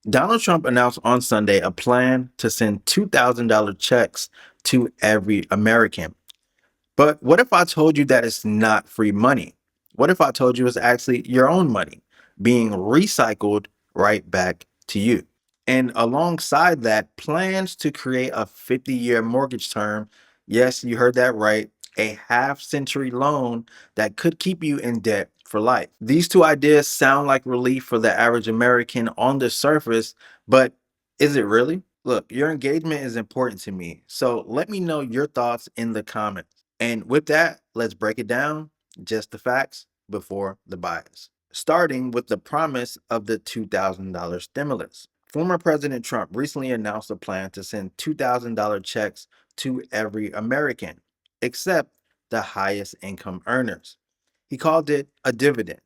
Donald Trump announced on Sunday a plan to send $2,000 checks to every American. But what if I told you that it's not free money? What if I told you it's actually your own money being recycled right back to you? And alongside that, plans to create a 50-year mortgage term. Yes, you heard that right. A half century loan that could keep you in debt for life. These two ideas sound like relief for the average American on the surface, but is it really? Look, your engagement is important to me. So let me know your thoughts in the comments. And with that, let's break it down, just the facts before the bias. Starting with the promise of the $2,000 stimulus. Former President Trump recently announced a plan to send $2,000 checks to every American, except the highest income earners. He called it a dividend,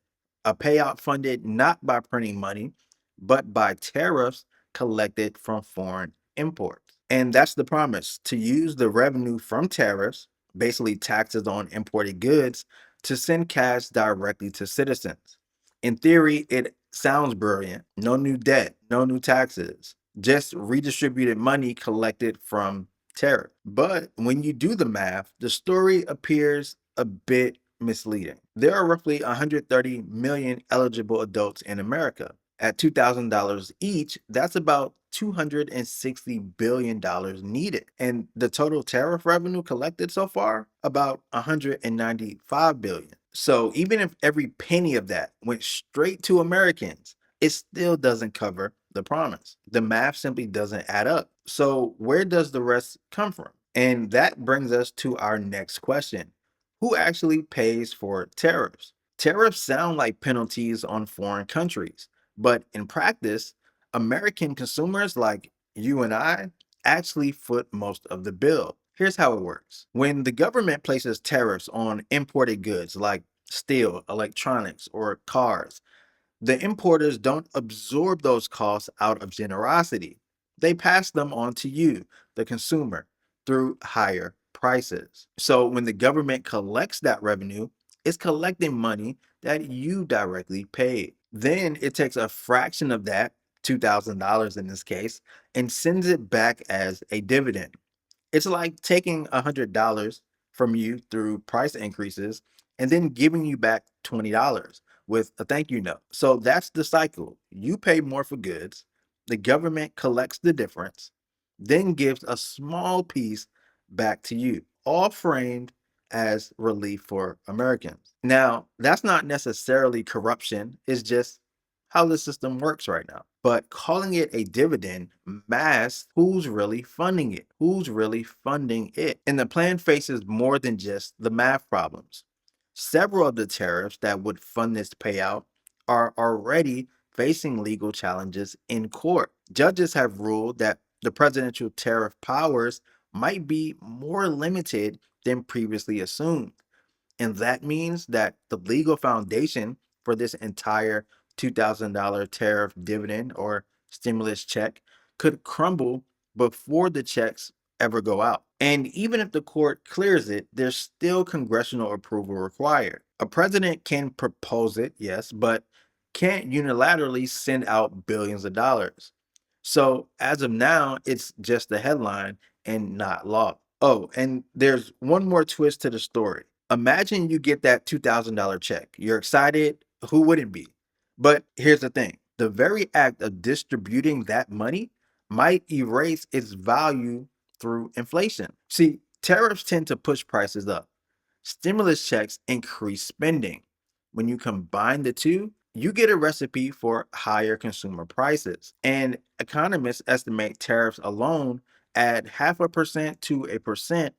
a payout funded not by printing money, but by tariffs collected from foreign imports. And that's the promise, to use the revenue from tariffs, basically taxes on imported goods, to send cash directly to citizens. In theory, it sounds brilliant. No new debt, no new taxes, just redistributed money collected from tariff. But when you do the math, the story appears a bit misleading. There are roughly 130 million eligible adults in America. At $2,000 each, that's about $260 billion needed. And the total tariff revenue collected so far, about 195 billion. So even if every penny of that went straight to Americans, it still doesn't cover the promise. The math simply doesn't add up. So where does the rest come from? And that brings us to our next question. Who actually pays for tariffs? Tariffs sound like penalties on foreign countries, but in practice, American consumers like you and I actually foot most of the bill. Here's how it works. When the government places tariffs on imported goods like steel, electronics, or cars, the importers don't absorb those costs out of generosity. They pass them on to you, the consumer, through higher prices. So when the government collects that revenue, it's collecting money that you directly paid. Then it takes a fraction of that, $2,000 in this case, and sends it back as a dividend. It's like taking $100 from you through price increases and then giving you back $20 with a thank you note. So that's the cycle. You pay more for goods, the government collects the difference, then gives a small piece back to you, all framed as relief for Americans. Now, that's not necessarily corruption, it's just how the system works right now. But calling it a dividend masks who's really funding it, who's really funding it. And the plan faces more than just the math problems. Several of the tariffs that would fund this payout are already facing legal challenges in court. Judges have ruled that the presidential tariff powers might be more limited than previously assumed. And that means that the legal foundation for this entire $2,000 tariff dividend or stimulus check could crumble before the checks ever go out. And even if the court clears it, there's still congressional approval required. A president can propose it, yes, but can't unilaterally send out billions of dollars. So as of now, it's just a headline and not law. Oh, and there's one more twist to the story. Imagine you get that $2,000 check. You're excited. Who wouldn't be? But here's the thing, the very act of distributing that money might erase its value through inflation. See, tariffs tend to push prices up. Stimulus checks increase spending. When you combine the two, you get a recipe for higher consumer prices. And economists estimate tariffs alone add 0.5% to 1%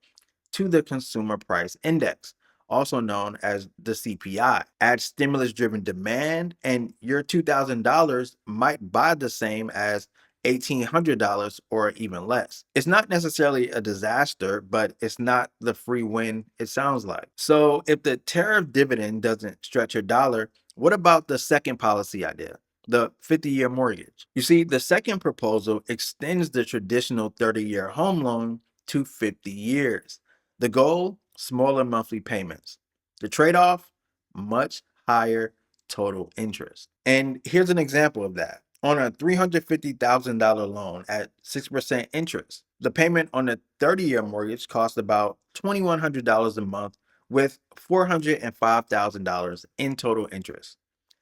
to the consumer price index, also known as the CPI. Add stimulus driven demand, and your $2,000 might buy the same as $1,800 or even less. It's not necessarily a disaster, but it's not the free win it sounds like. So, if the tariff dividend doesn't stretch your dollar, what about the second policy idea? The 50-year mortgage. You see, the second proposal extends the traditional 30-year home loan to 50 years. The goal, smaller monthly payments. The trade off, much higher total interest. And here's an example of that. on a $350,000 loan at 6% interest. The payment on a 30-year mortgage costs about $2,100 a month with $405,000 in total interest.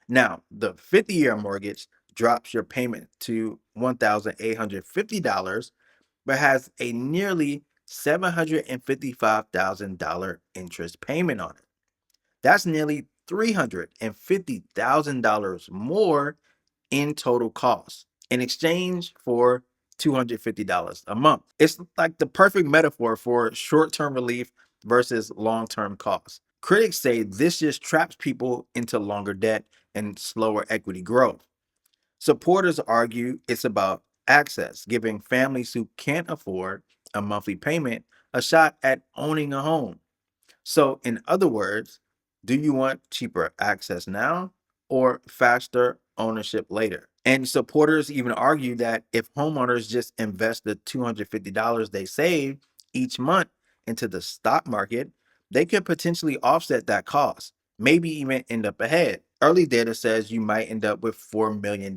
Now, the 50-year mortgage drops your payment to $1,850, but has a nearly $755,000 interest payment on it. That's nearly $350,000 more in total cost in exchange for $250 a month. It's like the perfect metaphor for short term relief versus long term costs. Critics say this just traps people into longer debt and slower equity growth. Supporters argue it's about access, giving families who can't afford a monthly payment a shot at owning a home. So, in other words, do you want cheaper access now or faster ownership later? And supporters even argue that if homeowners just invest the $250 they save each month into the stock market, they could potentially offset that cost, maybe even end up ahead. Early data says you might end up with $4 million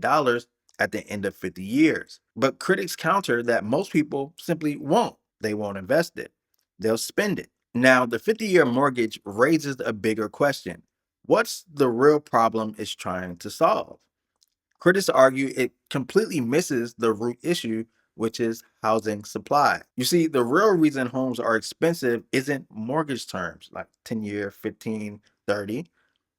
at the end of 50 years. But critics counter that most people simply won't. They won't invest it, they'll spend it. Now, the 50-year mortgage raises a bigger question. What's the real problem it's trying to solve? Critics argue it completely misses the root issue, which is housing supply. You see, the real reason homes are expensive isn't mortgage terms like 10-year, 15, 30.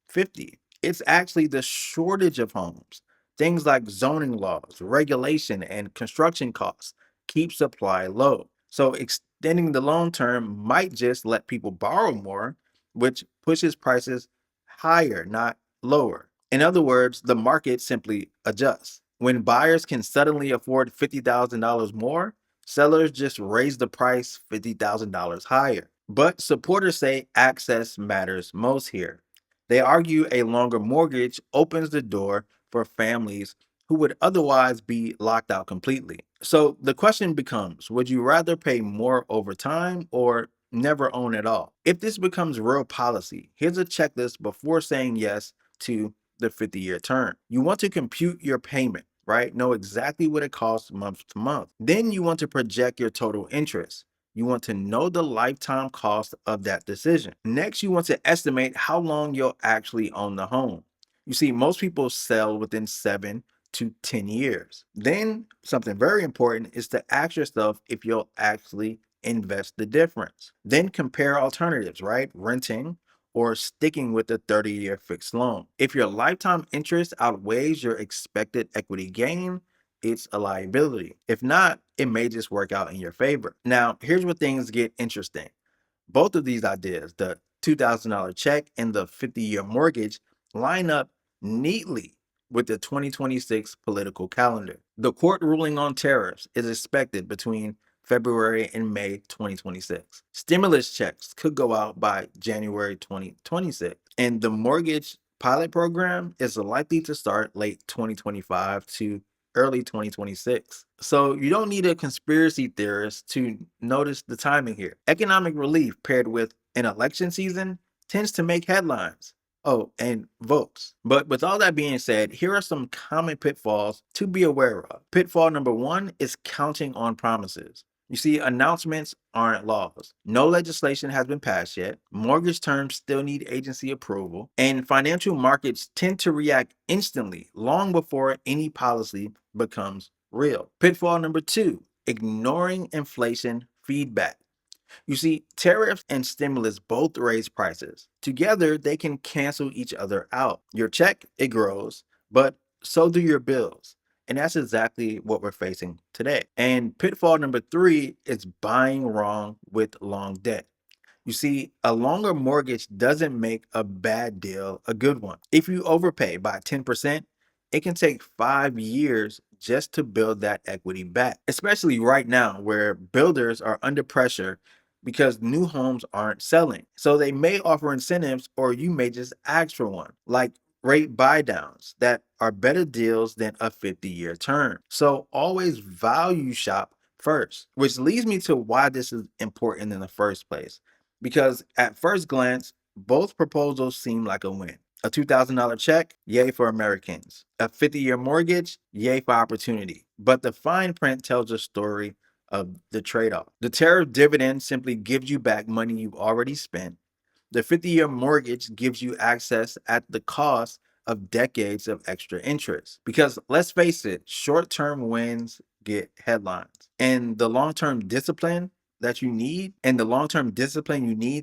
50. It's actually the shortage of homes. Things like zoning laws, regulation, and construction costs keep supply low. So extending the loan term might just let people borrow more, which pushes prices higher, not lower. In other words, the market simply adjusts. When buyers can suddenly afford $50,000 more, sellers just raise the price $50,000 higher. But supporters say access matters most here. They argue a longer mortgage opens the door for families who would otherwise be locked out completely. So the question becomes, would you rather pay more over time or never own at all? If this becomes real policy, here's a checklist before saying yes to the 50-year term. You want to compute your payment, right? Know exactly what it costs month to month. Then you want to project your total interest. You want to know the lifetime cost of that decision. Next, you want to estimate how long you'll actually own the home. You see, most people sell within 7 to 10 years. Then, something very important is to ask yourself if you'll actually invest the difference. Then compare alternatives, right? Renting or sticking with the 30-year fixed loan. If your lifetime interest outweighs your expected equity gain, it's a liability. If not, it may just work out in your favor. Now, here's where things get interesting. Both of these ideas, the $2,000 check and the 50-year mortgage, line up neatly with the 2026 political calendar. The court ruling on tariffs is expected between February and May 2026. Stimulus checks could go out by January 2026. And the mortgage pilot program is likely to start late 2025 to early 2026. So you don't need a conspiracy theorist to notice the timing here. Economic relief paired with an election season tends to make headlines. Oh, and votes. But with all that being said, here are some common pitfalls to be aware of. Pitfall number one is counting on promises. You see, announcements aren't laws. No legislation has been passed yet. Mortgage terms still need agency approval. And financial markets tend to react instantly, long before any policy becomes real. Pitfall number two, ignoring inflation feedback. You see, tariffs and stimulus both raise prices. Together, they can cancel each other out. Your check, it grows, but so do your bills. And that's exactly what we're facing today. And pitfall number three is buying wrong with long debt. You see, a longer mortgage doesn't make a bad deal a good one. If you overpay by 10%, it can take 5 years just to build that equity back, especially right now where builders are under pressure because new homes aren't selling. So they may offer incentives or you may just ask for one, like rate buy downs that are better deals than a 50-year term. So always value shop first, which leads me to why this is important in the first place. Because at first glance, both proposals seem like a win. A $2,000 check, yay for Americans. A 50-year mortgage, yay for opportunity. But the fine print tells a story of the trade off. The tariff dividend simply gives you back money you've already spent. The 50-year mortgage gives you access at the cost of decades of extra interest. Because let's face it, short term wins get headlines. And the long term discipline you need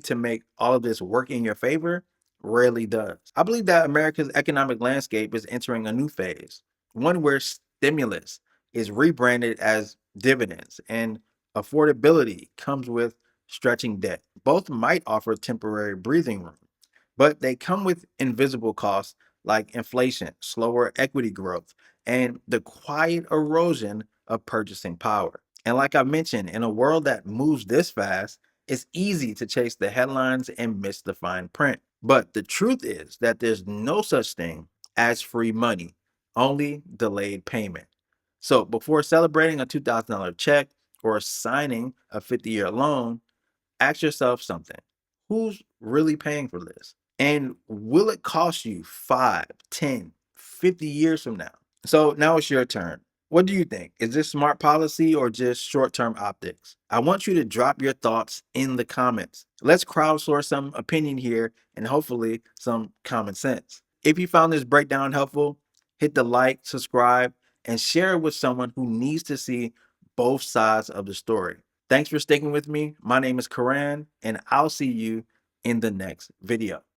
to make all of this work in your favor rarely does. I believe that America's economic landscape is entering a new phase, one where stimulus is rebranded as dividends and affordability comes with stretching debt. Both might offer temporary breathing room, but they come with invisible costs like inflation, slower equity growth, and the quiet erosion of purchasing power. And like I mentioned, in a world that moves this fast, it's easy to chase the headlines and miss the fine print. But the truth is that there's no such thing as free money, only delayed payment. So before celebrating a $2,000 check or signing a 50-year loan, ask yourself something. Who's really paying for this? And will it cost you 5, 10, 50 years from now? So now it's your turn. What do you think? Is this smart policy or just short term optics? I want you to drop your thoughts in the comments. Let's crowdsource some opinion here and hopefully some common sense. If you found this breakdown helpful, hit the like, subscribe, and share it with someone who needs to see both sides of the story. Thanks for sticking with me. My name is Karan, and I'll see you in the next video.